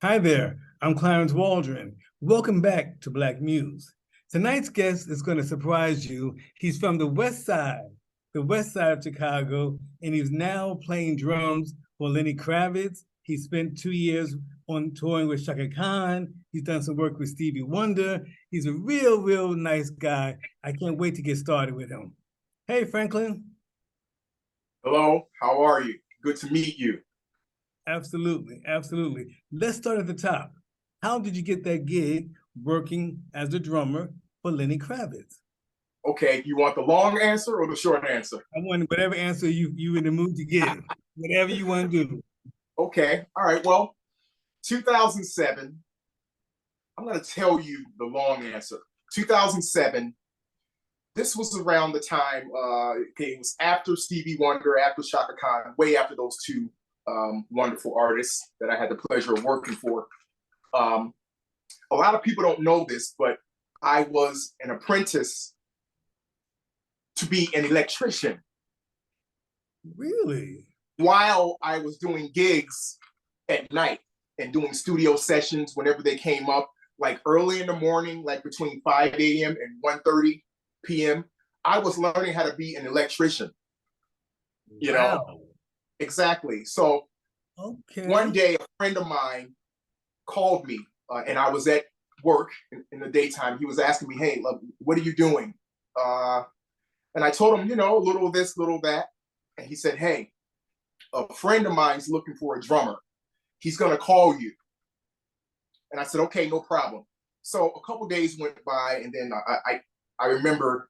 Hi there, I'm Clarence Waldron. Welcome back to Black Muse. Tonight's guest is going to surprise you. He's from the West Side of Chicago, and he's now playing drums for Lenny Kravitz. He spent 2 years on touring with Chaka Khan. He's done some work with Stevie Wonder. He's a real nice guy. I can't wait to get started with him. Hey, Franklin. Hello, how are you? Good to meet you. Absolutely. Let's start at the top. How did you get that gig working as the drummer for Lenny Kravitz? Okay, you want the long answer or the short answer? I want whatever answer you in the mood to give. Whatever you want to do. Okay, all right, well, 2007, I'm going to tell you the long answer. 2007, this was around the time, it was after Stevie Wonder, after Chaka Khan, way after those two wonderful artists that I had the pleasure of working for. A lot of people don't know this, but I was an apprentice to be an electrician. Really? While I was doing gigs at night and doing studio sessions whenever they came up, like early in the morning, like between 5 a.m. and 1:30 p.m., I was learning how to be an electrician. You know? Exactly. So one day, a friend of mine called me, and I was at work in the daytime. He was asking me, "Hey, love, what are you doing?" And I told him, a little of this, little of that. And he said, "Hey, a friend of mine's looking for a drummer. He's going to call you." And I said, "Okay, no problem." So a couple days went by, and then I remember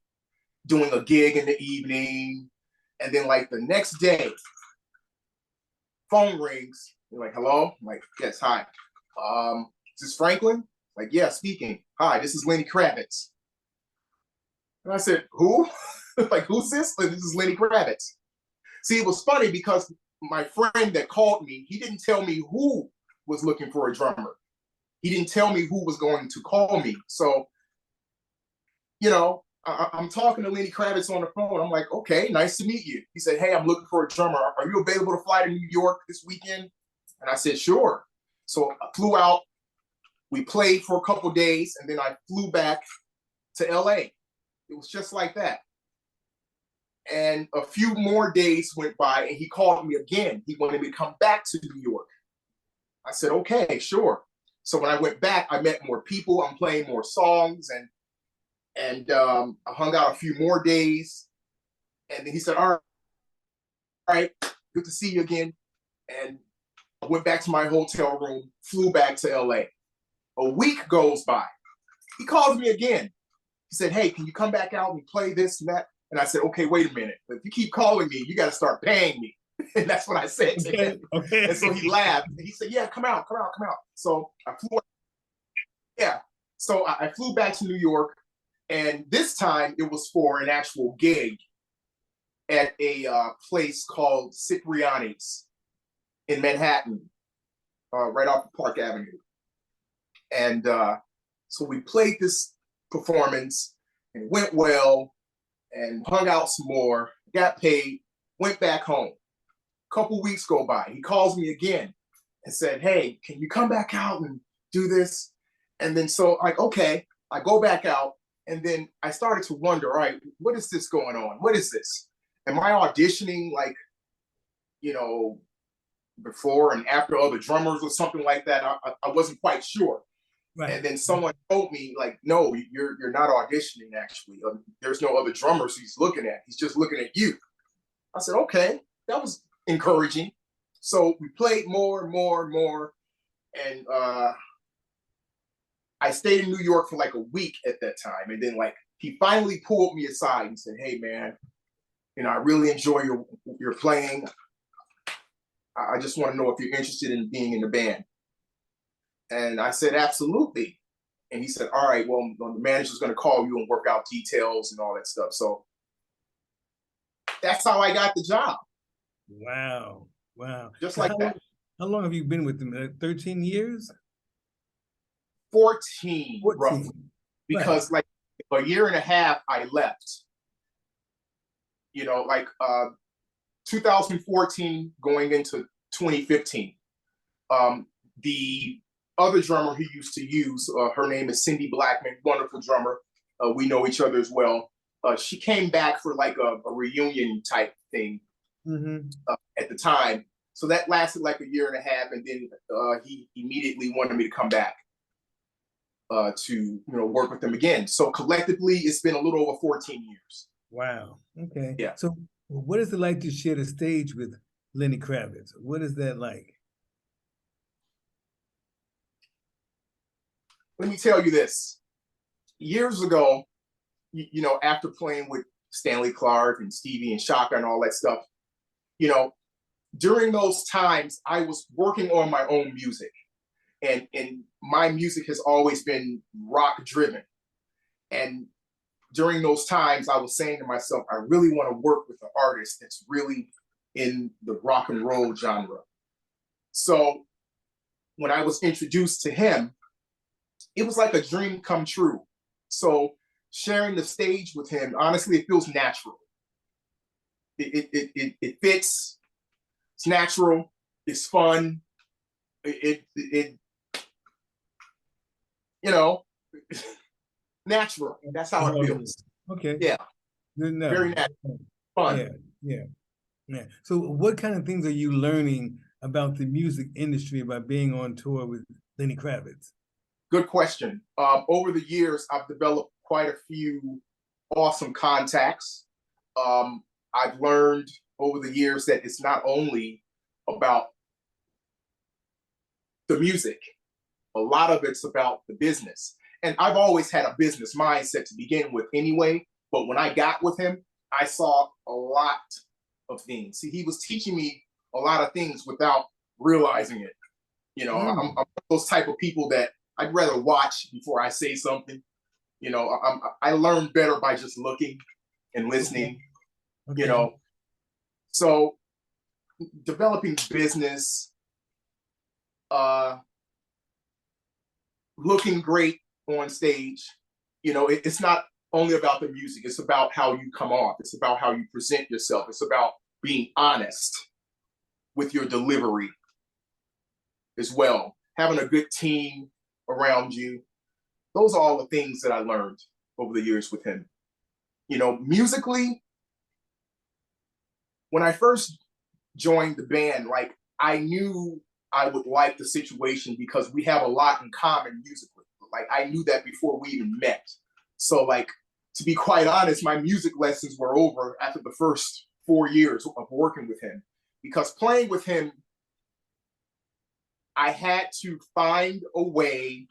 doing a gig in the evening, and then like the next day, phone rings. You're like, "Hello?" I'm like, "Yes, hi. Is this Franklin?" Like, "Yeah, speaking. Hi, this is Lenny Kravitz." And I said, "Who?" Like, "Who's this?" Like, "This is Lenny Kravitz." See, it was funny because my friend that called me, he didn't tell me who was looking for a drummer. He didn't tell me who was going to call me. So, I'm talking to Lenny Kravitz on the phone. I'm like, "Okay, nice to meet you." He said, "Hey, I'm looking for a drummer. Are you available to fly to New York this weekend?" And I said, "Sure." So I flew out. We played for a couple of days, and then I flew back to LA. It was just like that. And a few more days went by, and he called me again. He wanted me to come back to New York. I said, "Okay, sure." So when I went back, I met more people. I'm playing more songs, and I hung out a few more days. And then he said, all right, good to see you again. And I went back to my hotel room, flew back to LA. A week goes by. He calls me again. He said, "Hey, can you come back out and play this and that?" And I said, "Okay, wait a minute. If you keep calling me, you got to start paying me." And that's what I said to him. Okay. And so he laughed. And he said, "Yeah, come out. So I flew out. Yeah. So I flew back to New York. And this time it was for an actual gig at a place called Cipriani's in Manhattan, right off of Park Avenue. And so we played this performance, and it went well, and hung out some more, got paid, went back home. Couple weeks go by. He calls me again and said, hey, can you come back out and do this? And then so like, okay, I go back out, and then I started to wonder, all right, what is this going on? What is this? Am I auditioning like, you know, before and after other drummers or something like that? I wasn't quite sure. Right. And then someone told me, like, no, you're not auditioning, actually. There's no other drummers he's looking at. He's just looking at you. I said, okay, that was encouraging. So we played more and more and more. And I stayed in New York for like a week at that time. And then like he finally pulled me aside and said, hey, man, you know, I really enjoy your playing. I just want to know if you're interested in being in the band. And I said, absolutely. And he said, all right, well, the manager's going to call you and work out details and all that stuff. So that's how I got the job. Wow. Wow. Just like that. How long have you been with them? 13 years? 14, roughly. Because like a year and a half, I left. You know, like 2014 going into 2015. The other drummer he used to use, her name is Cindy Blackman, wonderful drummer. We know each other as well. She came back for like a reunion type thing at the time. So that lasted like a year and a half, and then he immediately wanted me to come back to work with them again. So collectively, it's been a little over 14 years. Wow. Okay. Yeah. So what is it like to share the stage with Lenny Kravitz? What is that like? Let me tell you this. Years ago, you know, after playing with Stanley Clarke and Stevie and Shaka and all that stuff, you know, during those times, I was working on my own music. And my music has always been rock driven. And during those times, I was saying to myself, I really want to work with an artist that's really in the rock and roll genre. So when I was introduced to him, it was like a dream come true. So sharing the stage with him, honestly, it feels natural. It fits. It's natural. It's fun. It you know, natural. That's how it feels. Okay. Yeah. Good enough. Very natural. Fun. Yeah. So what kind of things are you learning about the music industry by being on tour with Lenny Kravitz? Good question. Over the years, I've developed quite a few awesome contacts. I've learned over the years that it's not only about the music. A lot of it's about the business. And I've always had a business mindset to begin with anyway, but when I got with him, I saw a lot of things. See, he was teaching me a lot of things without realizing it. You know, I'm those type of people that I'd rather watch before I say something. You know, I learn better by just looking and listening, you know. So developing business, looking great on stage, you know, it's not only about the music, it's about how you come off. It's about how you present yourself. It's about being honest with your delivery as well. Having a good team around you. Those are all the things that I learned over the years with him. You know, musically, when I first joined the band, like I knew I would like the situation because we have a lot in common musically. Like I knew that before we even met. So like, to be quite honest, my music lessons were over after the first 4 years of working with him, because playing with him, I had to find a way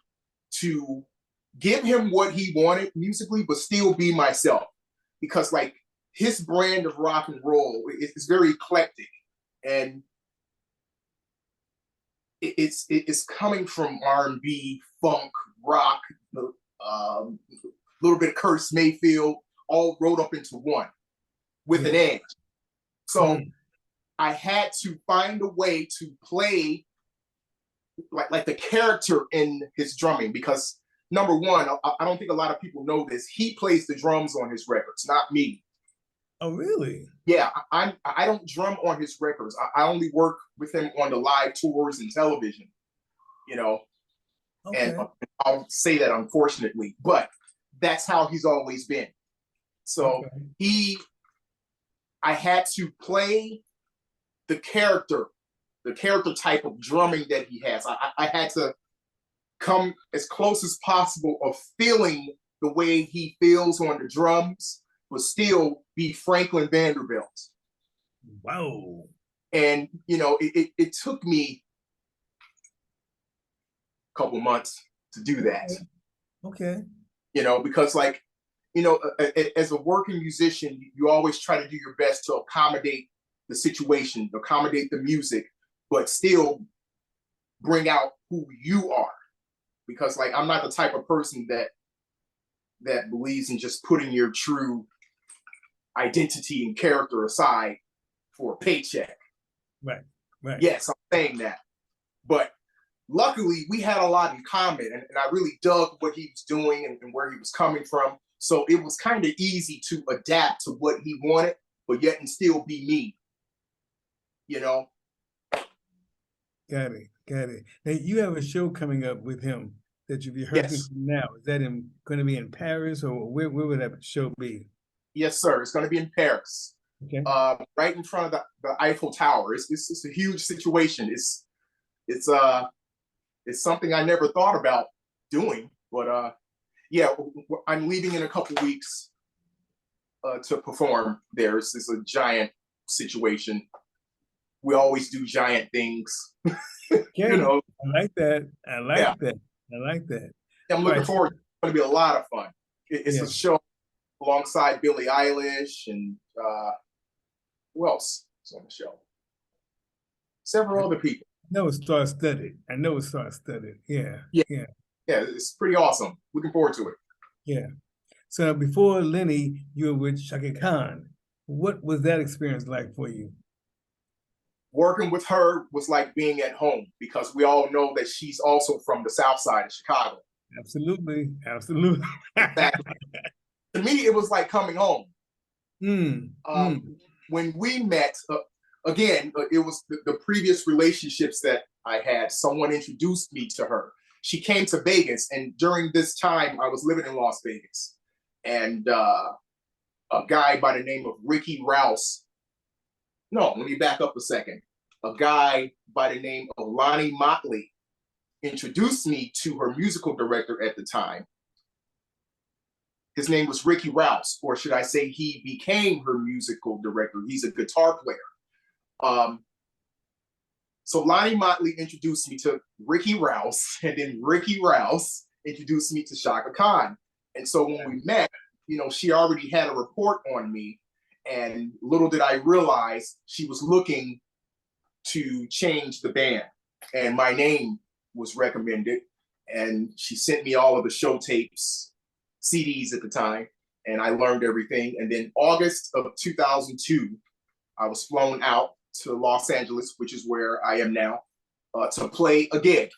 to give him what he wanted musically, but still be myself. Because like his brand of rock and roll is very eclectic, and it's coming from R&B, funk, rock, a little bit of Curtis Mayfield, all rolled up into one with an edge. So I had to find a way to play like the character in his drumming, because number one, I don't think a lot of people know this, he plays the drums on his records, not me. Oh, really? Yeah, I don't drum on his records. I only work with him on the live tours and television, you know, and Okay. I'll say that unfortunately, but that's how he's always been. So Okay. I had to play the character type of drumming that he has. I had to come as close as possible of feeling the way he feels on the drums, but still be Franklin Vanderbilt. Wow. And it took me a couple months to do that. Okay. Because as a working musician, you always try to do your best to accommodate the situation, accommodate the music, but still bring out who you are. Because I'm not the type of person that believes in just putting your true identity and character aside for a paycheck. Right. Right. Yes, I'm saying that. But luckily, we had a lot in common, and I really dug what he was doing and where he was coming from. So it was kind of easy to adapt to what he wanted, but yet and still be me. Got it. Got it. Now, you have a show coming up with him that you're rehearsing Yes. now. Is that going to be in Paris, or where would that show be? Yes, sir. It's going to be in Paris, Okay. right in front of the Eiffel Tower. It's a huge situation. It's something I never thought about doing, but yeah, I'm leaving in a couple weeks to perform there. It's a giant situation. We always do giant things, Okay. I like that. I like Yeah. that. I like that. I'm looking forward. It's going to be a lot of fun. It's a show alongside Billie Eilish and who else is on the show? Several other people. I know it's star-studded. Yeah. Yeah. Yeah. Yeah, it's pretty awesome. Looking forward to it. Yeah. So before Lenny, you were with Shaka Khan. What was that experience like for you? Working with her was like being at home because we all know that she's also from the South Side of Chicago. Absolutely. Absolutely. To me, it was like coming home. When we met, again, it was the previous relationships that I had. Someone introduced me to her. She came to Vegas, and during this time, I was living in Las Vegas. And a guy by the name of Ricky Rouse. No, let me back up a second. A guy by the name of Lonnie Motley introduced me to her musical director at the time. His name was Ricky Rouse, or should I say he became her musical director. He's a guitar player. So Lonnie Motley introduced me to Ricky Rouse, and then Ricky Rouse introduced me to Shaka Khan. And so when we met, she already had a report on me, and little did I realize she was looking to change the band, and my name was recommended, and she sent me all of the show tapes, CDs at the time, and I learned everything. And then August of 2002, I was flown out to Los Angeles, which is where I am now, to play a gig.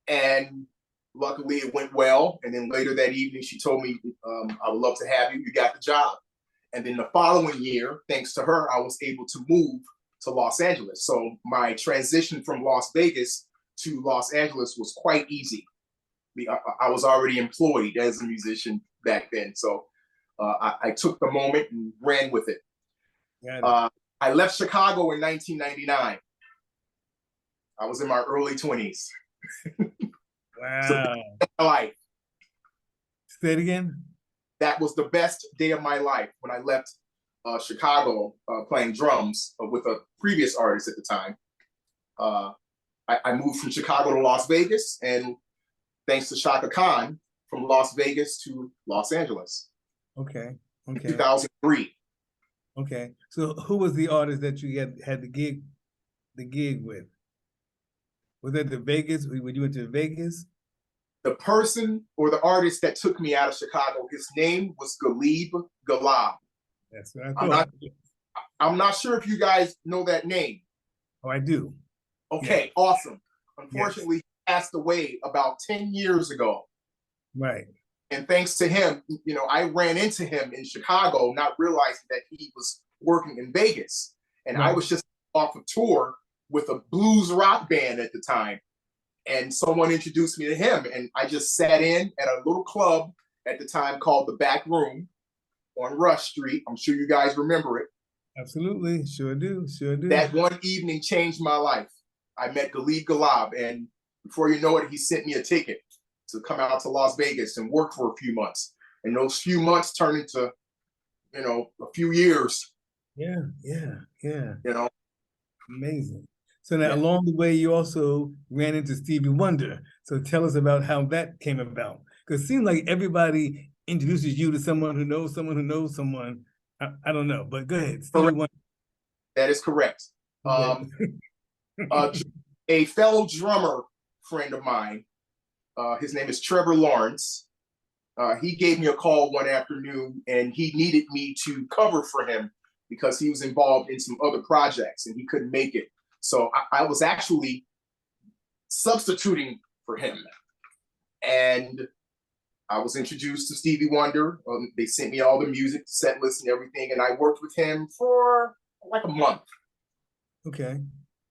And luckily it went well. And then later that evening, she told me, I would love to have you. You got the job. And then the following year, thanks to her, I was able to move to Los Angeles. So my transition from Las Vegas to Los Angeles was quite easy. I was already employed as a musician back then. So I took the moment and ran with it. I left Chicago in 1999. I was in my early 20s. Wow. So life. Say it again. That was the best day of my life when I left Chicago playing drums with a previous artist at the time. I moved from Chicago to Las Vegas, and thanks to Shaka Khan, from Las Vegas to Los Angeles. Okay. In 2003. Okay. So who was the artist that you had the gig with? Was that the Vegas? When you went to Vegas? The person or the artist that took me out of Chicago, his name was Galib Galab. That's what I thought. I'm not sure if you guys know that name. Oh, I do. Okay, awesome. Unfortunately, he passed away about 10 years ago. Right. And thanks to him, I ran into him in Chicago, not realizing that he was working in Vegas. And I was just off a tour with a blues rock band at the time. And someone introduced me to him. And I just sat in at a little club at the time called The Back Room on Rush Street. I'm sure you guys remember it. Absolutely. Sure do. Sure do. That one evening changed my life. I met Galib Galab, and before you know it, he sent me a ticket to come out to Las Vegas and work for a few months. And those few months turned into, a few years. Yeah. Amazing. So now along the way, you also ran into Stevie Wonder. So tell us about how that came about. Because it seems like everybody introduces you to someone who knows someone who knows someone. I don't know, but go ahead. Stevie Wonder. That is correct. Okay. A fellow drummer friend of mine, his name is Trevor Lawrence. He gave me a call one afternoon, and he needed me to cover for him because he was involved in some other projects and he couldn't make it. So I was actually substituting for him. And I was introduced to Stevie Wonder. They sent me all the music, the set list and everything. And I worked with him for like a month. Okay.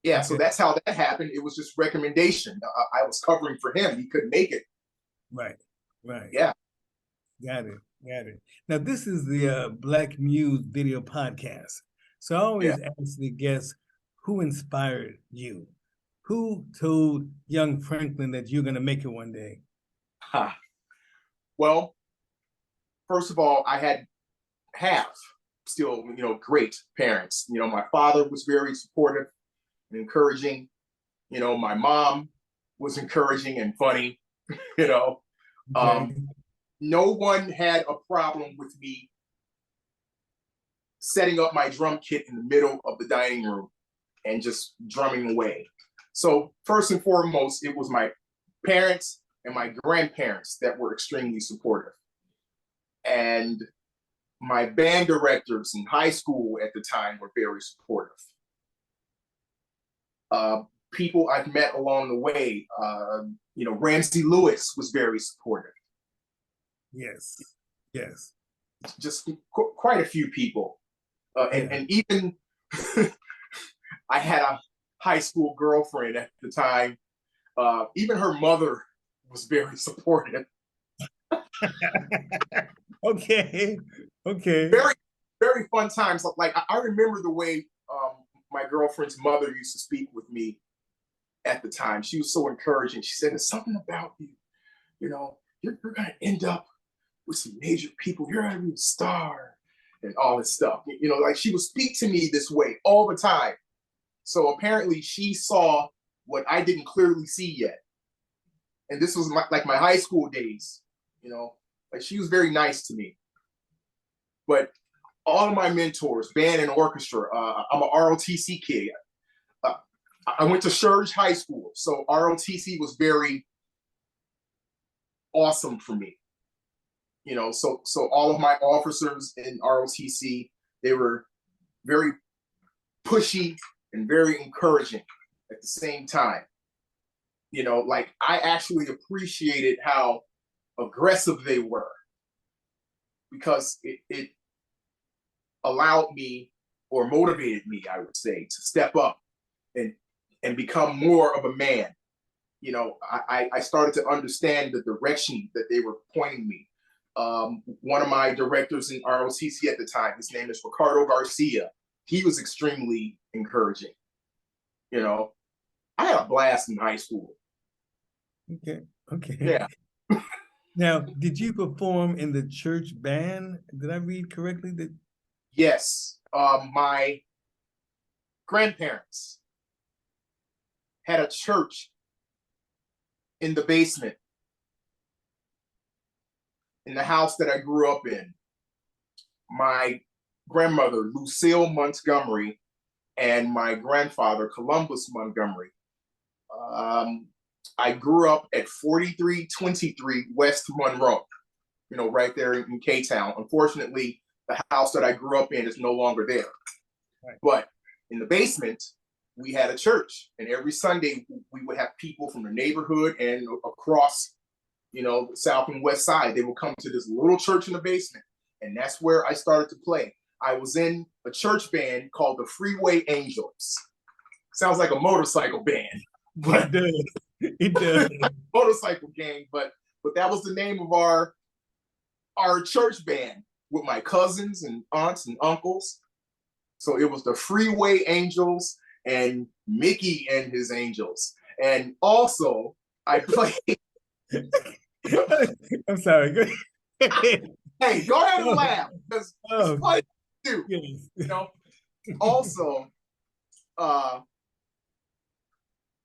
Yeah, okay. So that's how that happened. It was just recommendation. I was covering for him. He couldn't make it. Right. Yeah. Got it. Now, this is the Black Muse video podcast. So I always ask the guests, who inspired you? Who told young Franklin that you're going to make it one day? Well, first of all, I have still, great parents. My father was very supportive and encouraging. My mom was encouraging and funny. Okay. No one had a problem with me setting up my drum kit in the middle of the dining room and just drumming away. So first and foremost, it was my parents and my grandparents that were extremely supportive. And my band directors in high school at the time were very supportive. People I've met along the way, Ramsey Lewis was very supportive. Yes. Just quite a few people. And even I had a high school girlfriend at the time. Even her mother was very supportive. Okay. Very, very fun times. Like I remember the way my girlfriend's mother used to speak with me at the time. She was so encouraging. She said, "There's something about you. You're going to end up with some major people. You're going to be a star." And all this stuff, like she would speak to me this way all the time. So apparently she saw what I didn't clearly see yet. And this was my high school days, like she was very nice to me. But all of my mentors, band and orchestra, I'm a ROTC kid. I went to Surge High School. So ROTC was very awesome for me. So all of my officers in ROTC, they were very pushy and very encouraging at the same time. Like I actually appreciated how aggressive they were because it allowed me or motivated me, I would say, to step up and become more of a man. I started to understand the direction that they were pointing me. One of my directors in ROTC at the time, his name is Ricardo Garcia. He was extremely encouraging. I had a blast in high school. Okay. Yeah. Now, did you perform in the church band? Did I read correctly? Yes. My grandparents had a church in the basement in the house that I grew up in. My grandmother, Lucille Montgomery, and my grandfather, Columbus Montgomery. I grew up at 4323 West Monroe, right there in K-Town. Unfortunately, the house that I grew up in is no longer there. Right. But in the basement, we had a church. And every Sunday, we would have people from the neighborhood and across South and West Side. They would come to this little church in the basement, and that's where I started to play. I was in a church band called the Freeway Angels. Sounds like a motorcycle band, but it does. Motorcycle gang. But that was the name of our church band with my cousins and aunts and uncles. So it was the Freeway Angels and Mickey and his Angels. And also I played. I'm sorry. Go ahead. Hey, go ahead and laugh, because it's funny too. Yes. Also,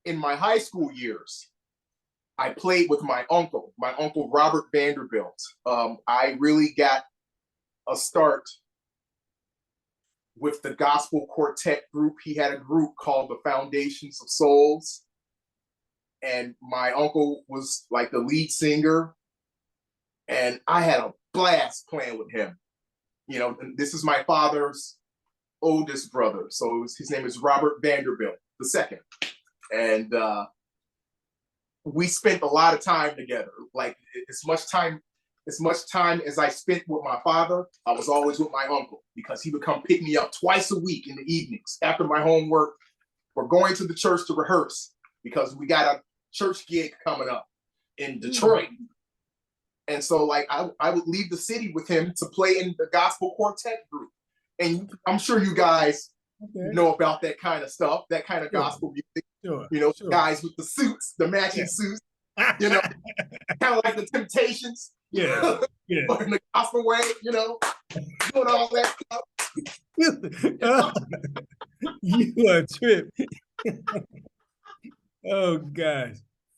in my high school years, I played with my uncle Robert Vanderbilt. I really got a start with the gospel quartet group. He had a group called the Foundations of Souls. And my uncle was like the lead singer. And I had a blast playing with him. This is my father's oldest brother. So his name is Robert Vanderbilt II. And we spent a lot of time together. Like as much time as I spent with my father, I was always with my uncle, because he would come pick me up twice a week in the evenings after my homework. We're going to the church to rehearse because we got a church gig coming up in Detroit. And so like I would leave the city with him to play in the gospel quartet group. And I'm sure you guys know about that kind of stuff, that kind of gospel music. Sure. Guys with the suits, the matching suits, kind of like the Temptations. Yeah. But in the gospel way, doing all that stuff. You are a trip. Oh gosh.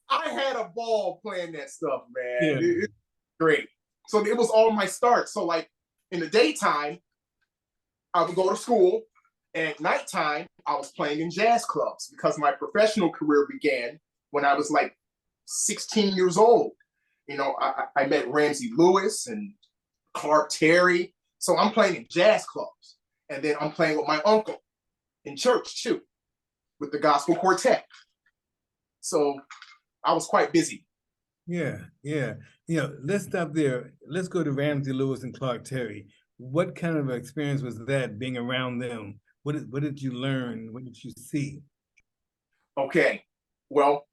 I had a ball playing that stuff, man. Yeah. It's great. So it was all my start. So like in the daytime, I would go to school. And at nighttime, I was playing in jazz clubs, because my professional career began when I was like 16 years old. I met Ramsey Lewis and Clark Terry. So I'm playing in jazz clubs. And then I'm playing with my uncle in church too, with the gospel quartet. So I was quite busy. Yeah. Let's stop there. Let's go to Ramsey Lewis and Clark Terry. What kind of experience was that, being around them? What did you learn? What did you see? Okay. Well,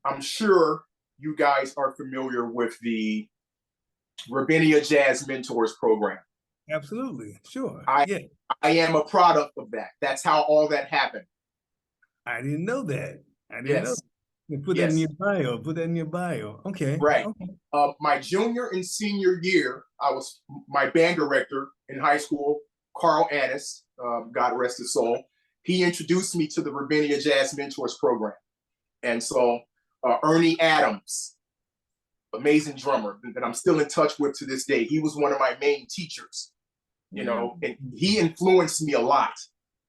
I'm sure you guys are familiar with the Rabinia Jazz Mentors program. Absolutely. Sure. I am a product of that. That's how all that happened. I didn't know that. Put that in your bio. Put that in your bio. Okay. Right. Okay. My junior and senior year, my band director in high school, Carl Annis, God rest his soul. He introduced me to the Rabinia Jazz Mentors program. And so Ernie Adams, amazing drummer that I'm still in touch with to this day. He was one of my main teachers, and he influenced me a lot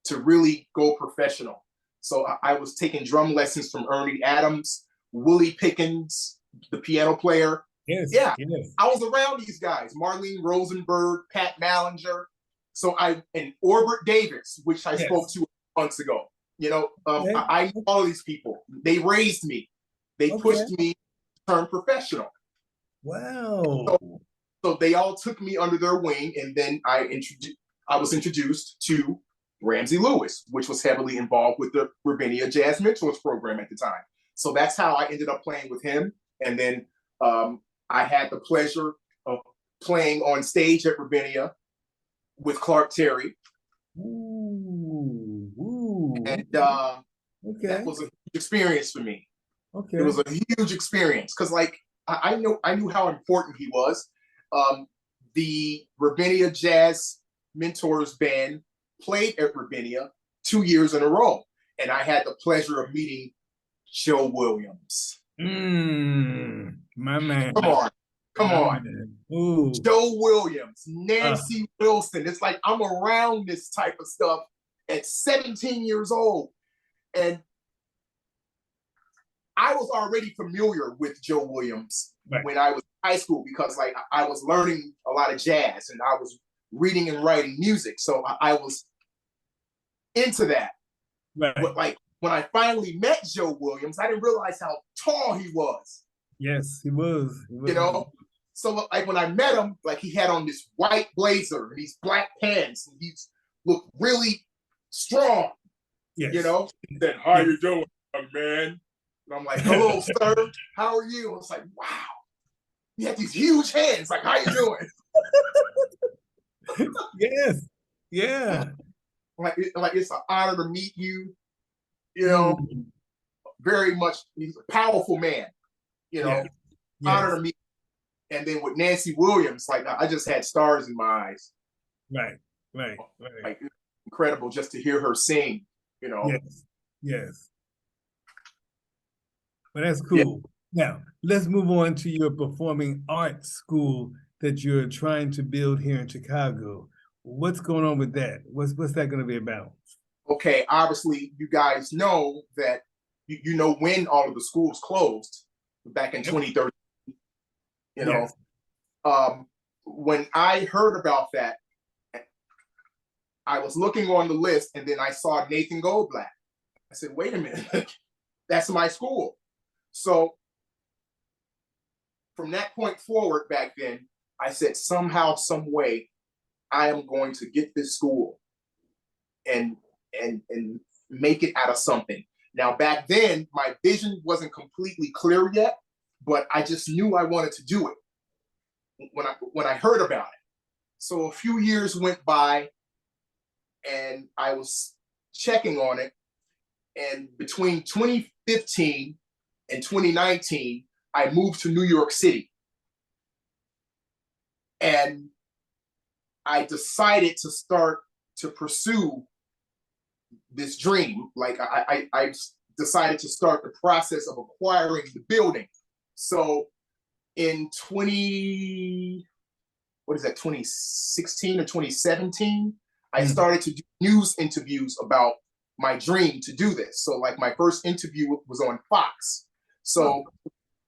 to really go professional. So I was taking drum lessons from Ernie Adams, Willie Pickens, the piano player. Yes. I was around these guys, Marlene Rosenberg, Pat Mallinger. So and Orbert Davis, which I spoke to months ago. I know all these people. They raised me. They pushed me to turn professional. Wow. So they all took me under their wing, and then I was introduced to Ramsey Lewis, which was heavily involved with the Rabinia Jazz Mentors program at the time. So that's how I ended up playing with him. And then I had the pleasure of playing on stage at Rabinia with Clark Terry. And that was a huge experience for me. It was a huge experience, because like I knew how important he was. The Rabinia Jazz Mentors band played at Rabinia 2 years in a row, and I had the pleasure of meeting Joe Williams. My man. Come on. Ooh. Joe Williams, Nancy Wilson. It's like I'm around this type of stuff at 17 years old. And I was already familiar with Joe Williams when I was in high school, because like I was learning a lot of jazz and I was reading and writing music. So I was into that. Right. But like when I finally met Joe Williams, I didn't realize how tall he was. Yes, he was. He you was. know. So like when I met him, like he had on this white blazer and these black pants, and he's looked really strong. Yes. You know, he said, "How you doing, young man?" And I'm like, "Hello, sir. How are you?" I was like, "Wow." He had these huge hands. Like, "How you doing?" Yes. Yeah. Like it's an honor to meet you. You know, very much. He's a powerful man. You know, Yes. honor Yes. to meet. And then with Nancy Williams, like I just had stars in my eyes. Right. Right. Right. Like incredible just to hear her sing. You know. Yes. Yes. But that's Yeah. cool. Now, let's move on to your performing arts school that you're trying to build here in Chicago. What's going on with that? What's that going to be about? Okay, obviously you guys know that you know when all of the schools closed back in 2013. You know, Yes. when I heard about that, I was looking on the list and then I saw Nathan Goldblatt. I said, wait a minute, that's my school. So from that point forward back then, I said, somehow, some way, I am going to get this school and make it out of something. Now, back then, my vision wasn't completely clear yet, but I just knew I wanted to do it when I heard about it. So a few years went by, and I was checking on it. And between 2015 and 2019, I moved to New York City. And I decided to start to pursue this dream. Like I decided to start the process of acquiring the building. So in 2016 or 2017, I started to do news interviews about my dream to do this. So like my first interview was on Fox. So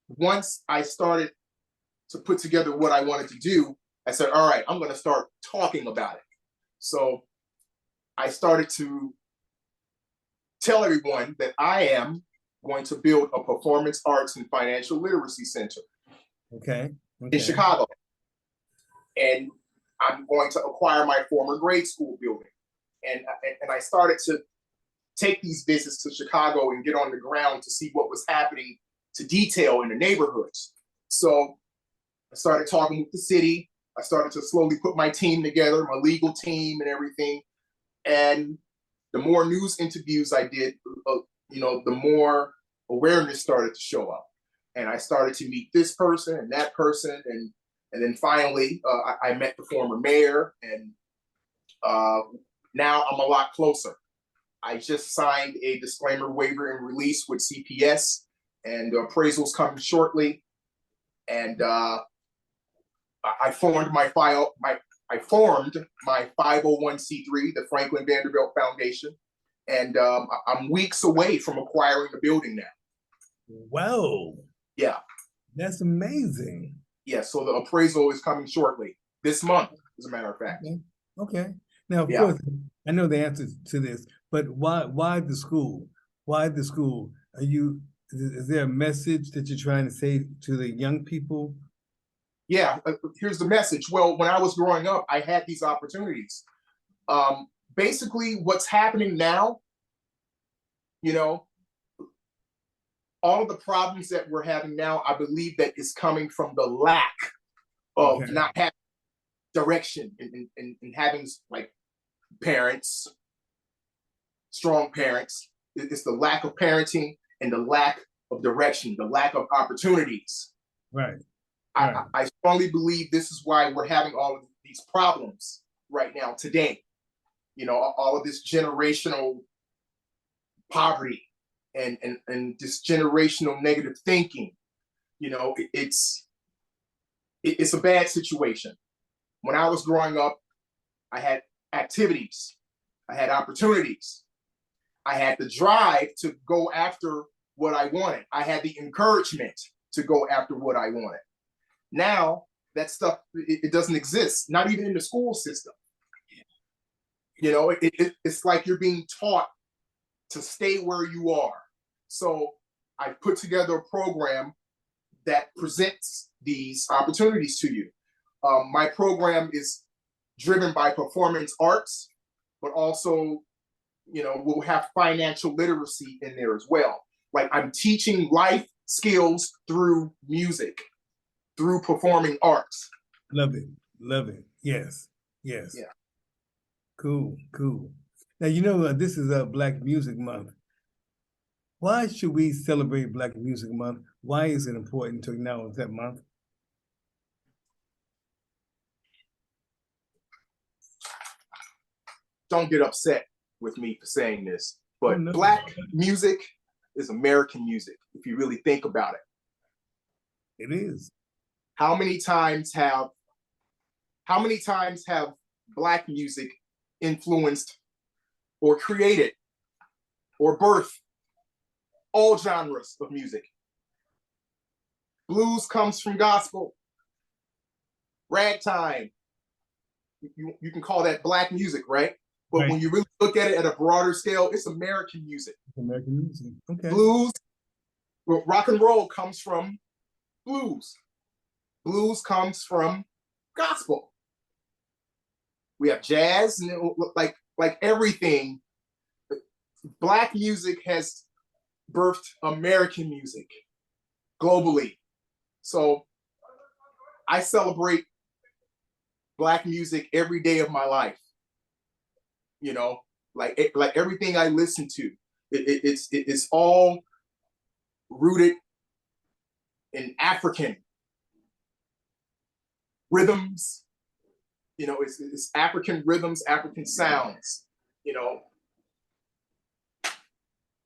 once I started to put together what I wanted to do, I said, all right, I'm going to start talking about it. So I started to tell everyone that I am going to build a performance arts and financial literacy center in Chicago. And I'm going to acquire my former grade school building. And I started to take these visits to Chicago and get on the ground to see what was happening to detail in the neighborhoods. So I started talking with the city. I started to slowly put my team together, my legal team and everything. And the more news interviews I did, the more awareness started to show up. And I started to meet this person and that person. And then finally, I met the former mayor. And now I'm a lot closer. I just signed a disclaimer waiver and release with CPS, and the appraisal's coming shortly. And I formed my 501c3, the Franklin Vanderbilt Foundation, and I'm weeks away from acquiring the building now. Wow. Yeah. That's amazing. Yeah, so the appraisal is coming shortly, this month, as a matter of fact. Okay. Now, of course, I know the answer to this, but why the school? Why the school? Is there a message that you're trying to say to the young people? Yeah, here's the message. Well, when I was growing up, I had these opportunities. Basically, what's happening now, all of the problems that we're having now, I believe that is coming from the lack of not having direction and having like parents, strong parents. It's the lack of parenting and the lack of direction, the lack of opportunities. Right. I strongly believe this is why we're having all of these problems right now today. All of this generational poverty and this generational negative thinking. It's a bad situation. When I was growing up, I had activities, I had opportunities, I had the drive to go after what I wanted. I had the encouragement to go after what I wanted. Now, that stuff, it doesn't exist, not even in the school system. It's like you're being taught to stay where you are. So I put together a program that presents these opportunities to you. My program is driven by performance arts, but also, you know, we'll have financial literacy in there as well. Like, I'm teaching life skills through music, through performing arts. Love it. Love it. Yes. Yes. Yeah. Cool. Cool. Now, you know, this is a Black Music Month. Why should we celebrate Black Music Month? Why is it important to acknowledge that month? Don't get upset with me for saying this, but Oh, no. Black music is American music, if you really think about it. It is. How many times have Black music influenced or created or birthed all genres of music? Blues comes from gospel. Ragtime, you can call that Black music, right? But Right. when you really look at it at a broader scale, it's American music. American music. Okay. Blues, well, rock and roll comes from blues. Blues comes from gospel. We have jazz, and like everything. Black music has birthed American music globally. So I celebrate Black music every day of my life. You know, like everything I listen to, it's all rooted in African rhythms. You know, it's African rhythms, African sounds. You know,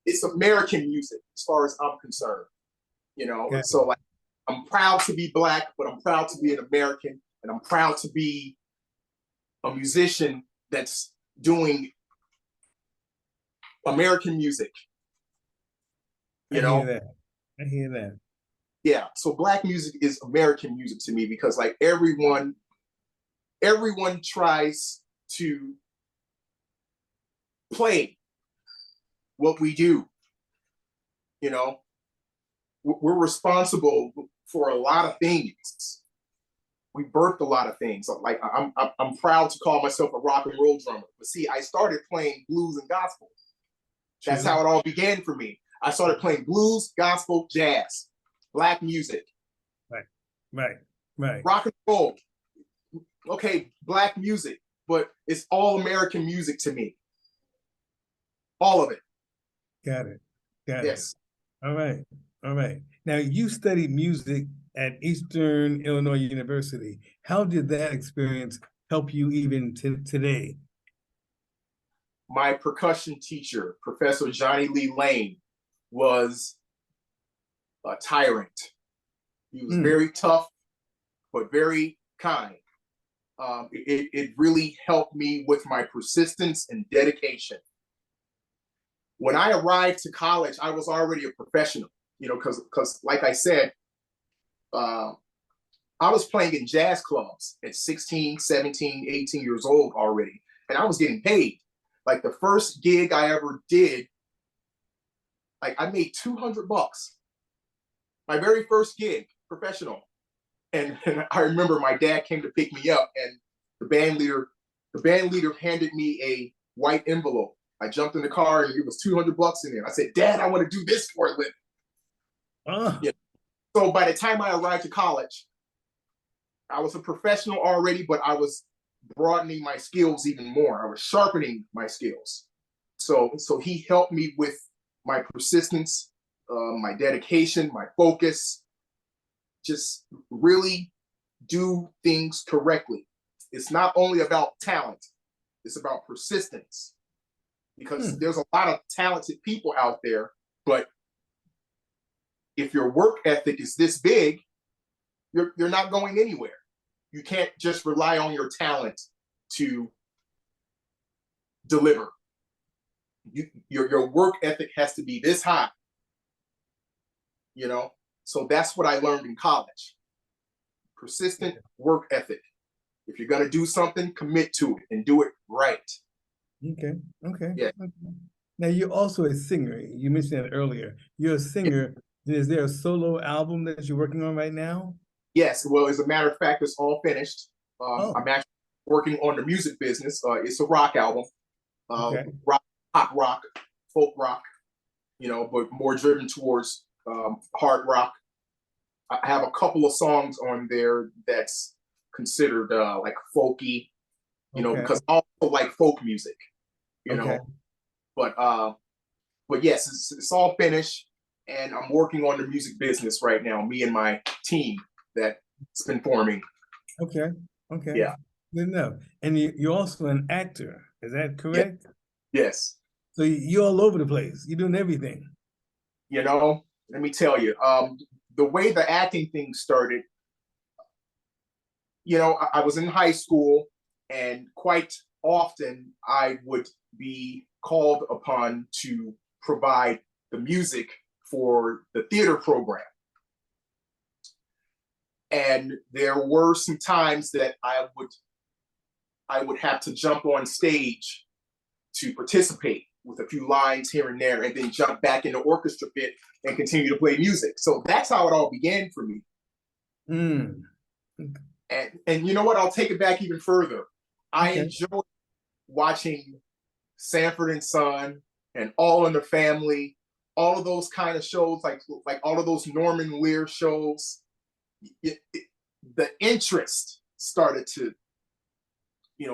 it's American music as far as I'm concerned. You know, Okay. so like, I'm proud to be Black, but I'm proud to be an American, and I'm proud to be a musician that's doing American music. You know? Hear that. I hear that. Yeah. So Black music is American music to me, because like everyone tries to play what we do. You know, we're responsible for a lot of things. We birthed a lot of things. Like I'm proud to call myself a rock and roll drummer. But see, I started playing blues and gospel. That's how it all began for me. I started playing blues, gospel, jazz, Black music. Right. Rock and roll. Okay, Black music, but it's all American music to me. All of it. Got it. Yes. All right. Now, you studied music at Eastern Illinois University. How did that experience help you even today? My percussion teacher, Professor Johnny Lee Lane, was a tyrant. He was very tough, but very kind. It really helped me with my persistence and dedication. When I arrived to college, I was already a professional, you know, because like I said, I was playing in jazz clubs at 16, 17, 18 years old already, and I was getting paid. Like the first gig I ever did, like I made $200. My very first gig, professional. And I remember my dad came to pick me up, and the band leader handed me a white envelope. I jumped in the car, and it was $200 in there. I said, "Dad, I want to do this for a living." Yeah. So by the time I arrived to college, I was a professional already, but I was broadening my skills even more. I was sharpening my skills. So he helped me with my persistence, my dedication, my focus. Just really do things correctly. It's not only about talent, it's about persistence. Because there's a lot of talented people out there, but if your work ethic is this big, you're not going anywhere. You can't just rely on your talent to deliver. Your work ethic has to be this high, you know? So that's what I learned in college. Persistent work ethic. If you're going to do something, commit to it and do it right. Okay. Yeah. Now, you're also a singer. You mentioned that earlier. You're a singer Is there a solo album that you're working on right now? Yes, well, as a matter of fact, it's all finished. Oh, I'm actually working on the music business. It's a rock album, okay. rock, pop rock, folk rock, but more driven towards hard rock. I have a couple of songs on there that's considered like folky, Okay. because I also like folk music, Okay. But yes, it's all finished, and I'm working on the music business right now. Me and my team that's been forming. Okay. Okay. Yeah. Good enough. And you're also an actor. Is that Yeah. correct? Yes. So you're all over the place. You're doing everything. Let me tell you, the way the acting thing started, I was in high school, and quite often I would be called upon to provide the music for the theater program. And there were some times that I would have to jump on stage to participate with a few lines here and there, and then jump back in the orchestra pit and continue to play music. So that's how it all began for me. Mm. And you know what? I'll take it back even further. I Okay. enjoy watching Sanford and Son and All in the Family, all of those kind of shows, like all of those Norman Lear shows. The interest started to,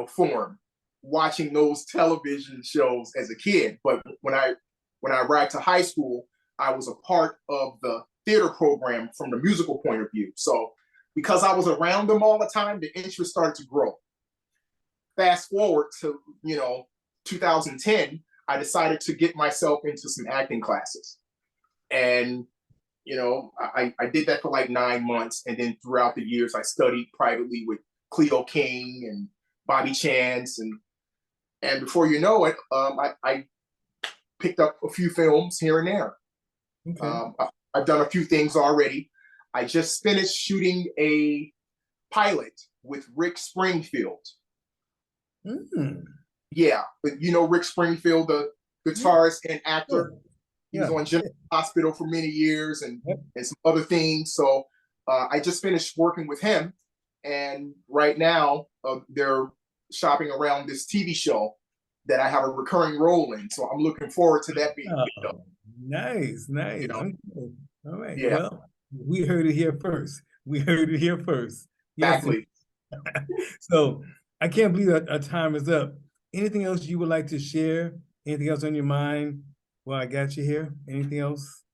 form watching those television shows as a kid. But when I arrived to high school, I was a part of the theater program from the musical point of view. So because I was around them all the time, the interest started to grow. Fast forward to, 2010, I decided to get myself into some acting classes. And, I did that for like 9 months. And then throughout the years, I studied privately with Cleo King and Bobby Chance. And before you know it, I picked up a few films here and there. Okay. I've done a few things already. I just finished shooting a pilot with Rick Springfield. Mm. Yeah, but Rick Springfield, the guitarist and actor. Sure. He was on General Hospital for many years and some other things. So I just finished working with him. And right now, they're shopping around this TV show that I have a recurring role in. So I'm looking forward to that being picked up. Nice. Okay. All right. Yeah. Well, we heard it here first. Yes. Exactly. So I can't believe our time is up. Anything else you would like to share? Anything else on your mind? Well, I got you here. Anything else?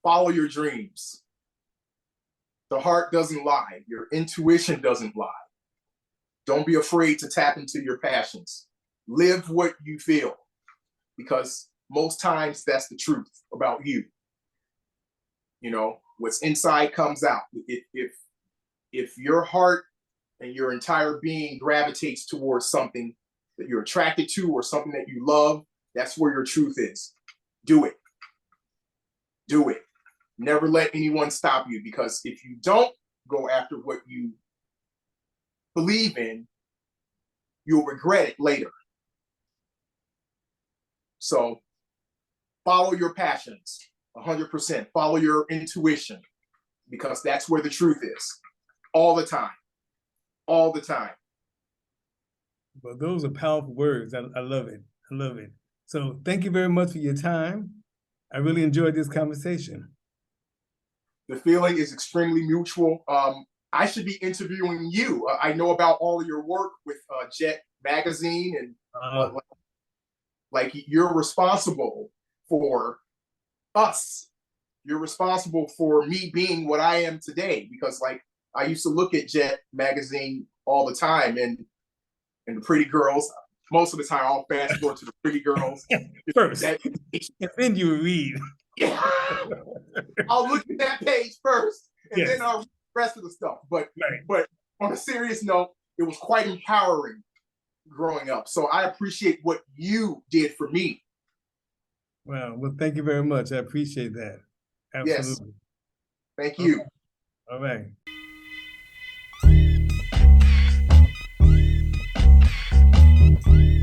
Follow your dreams. The heart doesn't lie. Your intuition doesn't lie. Don't be afraid to tap into your passions. Live what you feel, because most times that's the truth about you. What's inside comes out. If your heart and your entire being gravitates towards something that you're attracted to or something that you love, that's where your truth is. Do it. Do it. Never let anyone stop you, because if you don't go after what you believe in, you'll regret it later. So follow your passions 100%. Follow your intuition, because that's where the truth is. All the time. All the time. Well, those are powerful words. I love it. I love it. So thank you very much for your time. I really enjoyed this conversation. The feeling is extremely mutual. I should be interviewing you. I know about all of your work with Jet Magazine, and like you're responsible for us. You're responsible for me being what I am today, because like I used to look at Jet Magazine all the time, and the pretty girls. Most of the time, I'll fast forward to the pretty girls first, and then you read. Yeah, I'll look at that page first, and then I'll read the rest of the stuff. But on a serious note, it was quite empowering growing up. So I appreciate what you did for me. Well, thank you very much. I appreciate that. Absolutely. Yes. Thank you. All right. All right.